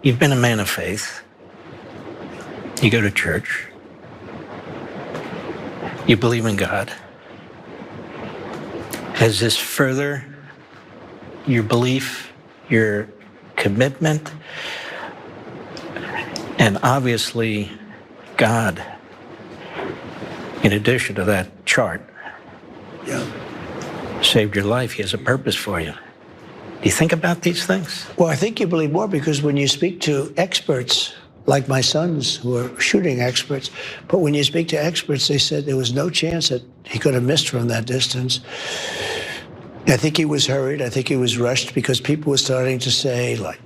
You've been a man of faith. You go to church. You believe in God. Has this further your belief, your commitment, and obviously God, in addition to that chart, saved your life. He has a purpose for you. Do you think about these things? Well, I think you believe more because when you speak to experts, like my sons who are shooting experts, but when you speak to experts, they said there was no chance that he could have missed from that distance. I think he was hurried. I think he was rushed because people were starting to say, like,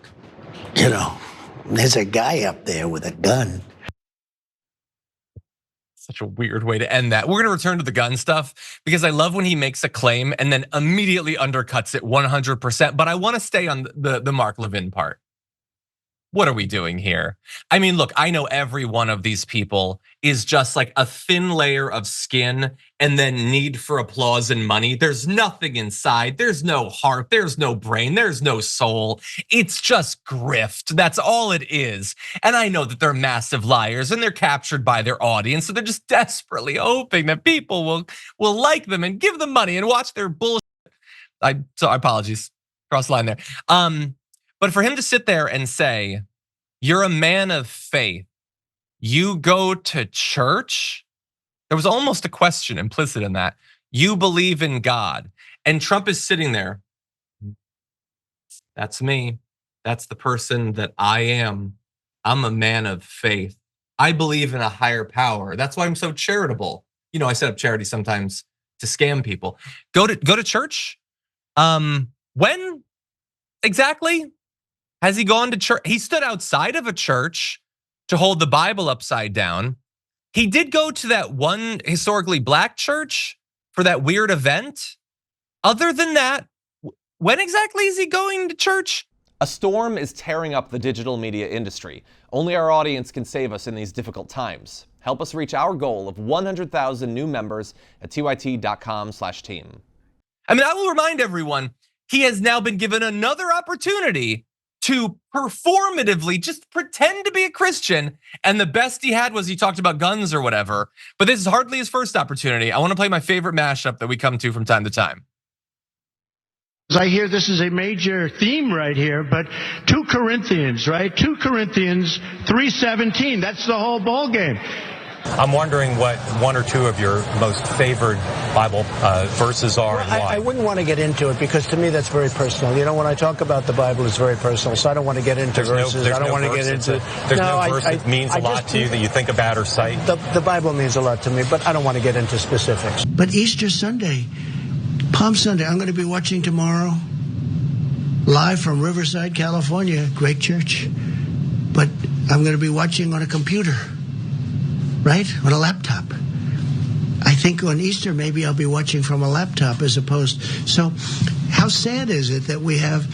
there's a guy up there with a gun. Such a weird way to end that. We're gonna return to the gun stuff because I love when he makes a claim and then immediately undercuts it 100%. But I wanna stay on the Mark Levin part. What are we doing here? I mean, look, I know every one of these people is just like a thin layer of skin and then need for applause and money. There's nothing inside. There's no heart. There's no brain. There's no soul. It's just grift. That's all it is. And I know that they're massive liars and they're captured by their audience. So they're just desperately hoping that people will like them and give them money and watch their bullshit. So apologies, cross the line there. But for him to sit there and say, you're a man of faith, you go to church, there was almost a question implicit in that. You believe in God. And Trump is sitting there. That's me. That's the person that I am. I'm a man of faith. I believe in a higher power. That's why I'm so charitable. I set up charity sometimes to scam people. Go to church? When exactly? Has he gone to church? He stood outside of a church to hold the Bible upside down. He did go to that one historically black church for that weird event. Other than that, when exactly is he going to church? A storm is tearing up the digital media industry. Only our audience can save us in these difficult times. Help us reach our goal of 100,000 new members at tyt.com/team. I mean, I will remind everyone, he has now been given another opportunity to performatively just pretend to be a Christian. And the best he had was he talked about guns or whatever. But this is hardly his first opportunity. I want to play my favorite mashup that we come to from time to time. I hear this is a major theme right here, but 2 Corinthians, right? 2 Corinthians 3:17, that's the whole ball game. I'm wondering what one or two of your most favored Bible verses are and why. I wouldn't want to get into it because to me that's very personal. When I talk about the Bible, it's very personal, so I don't want to get into verses. I don't want to get into. There's no verse that means a lot to you that you think about or cite? The Bible means a lot to me, but I don't want to get into specifics. But Easter Sunday, Palm Sunday, I'm going to be watching tomorrow live from Riverside, California, great church. But I'm going to be watching on a computer. Right? On a laptop. I think on Easter, maybe I'll be watching from a laptop as opposed. So how sad is it that we have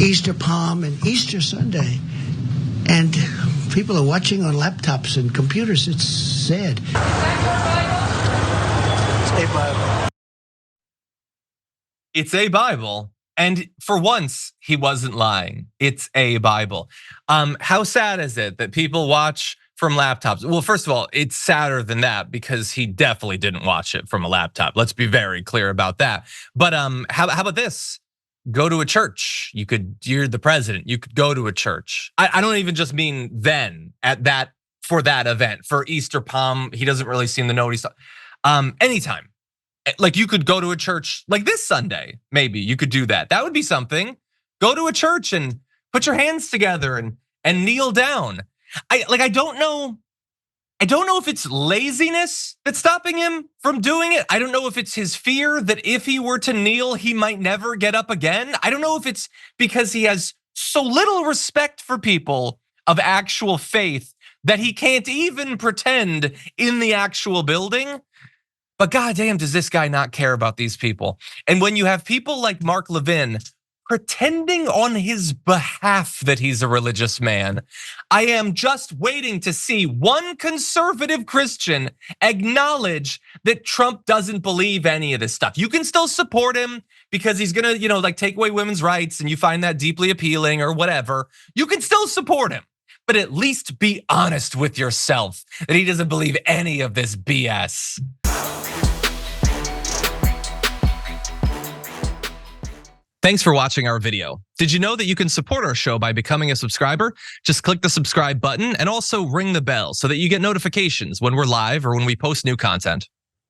Easter Palm and Easter Sunday and people are watching on laptops and computers? It's sad. It's a Bible. It's a Bible. And for once, he wasn't lying. It's a Bible. How sad is it that people watch from laptops? Well, first of all, it's sadder than that because he definitely didn't watch it from a laptop. Let's be very clear about that. But how about this? Go to a church. You're the president. You could go to a church. I don't even just mean then for that event, for Easter Palm. He doesn't really seem to know what he's anytime. Like you could go to a church like this Sunday, maybe you could do that. That would be something. Go to a church and put your hands together and kneel down. I don't know if it's laziness that's stopping him from doing it. I don't know if it's his fear that if he were to kneel, he might never get up again. I don't know if it's because he has so little respect for people of actual faith that he can't even pretend in the actual building. But goddamn, does this guy not care about these people? And when you have people like Mark Levin pretending on his behalf that he's a religious man, I am just waiting to see one conservative Christian acknowledge that Trump doesn't believe any of this stuff. You can still support him because he's gonna, like take away women's rights and you find that deeply appealing or whatever, you can still support him. But at least be honest with yourself that he doesn't believe any of this BS. Thanks for watching our video. Did you know that you can support our show by becoming a subscriber? Just click the subscribe button and also ring the bell so that you get notifications when we're live or when we post new content.